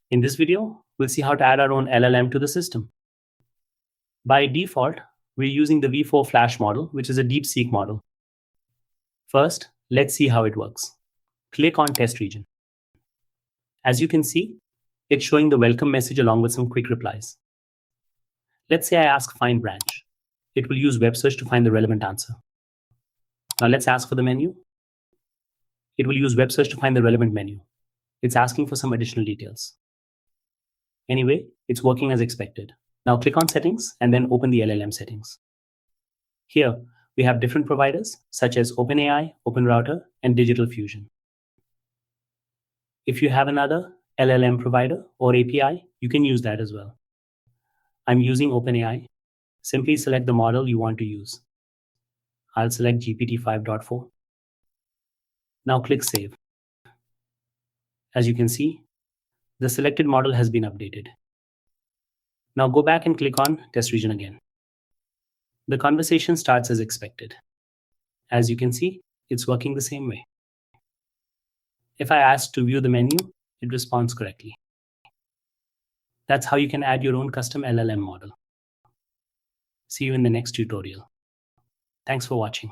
In this video, we'll see how to add our own LLM to the system. By default, we're using the V4 Flash model, which is a DeepSeek model. First, let's see how it works. Click on Test Region. As you can see, it's showing the welcome message along with some quick replies. Let's say I ask Find Branch. It will use web search to find the relevant answer. Now let's ask for the menu. It will use web search to find the relevant menu. It's asking for some additional details. Anyway, it's working as expected. Now click on Settings and then open the LLM settings. Here, we have different providers such as OpenAI, OpenRouter, and Digital Fusion. If you have another LLM provider or API, you can use that as well. I'm using OpenAI. Simply select the model you want to use. I'll select GPT 5.4. Now click Save. As you can see, the selected model has been updated. Now go back and click on Test Region again. The conversation starts as expected. As you can see, it's working the same way. If I ask to view the menu, it responds correctly. That's how you can add your own custom LLM model. See you in the next tutorial. Thanks for watching.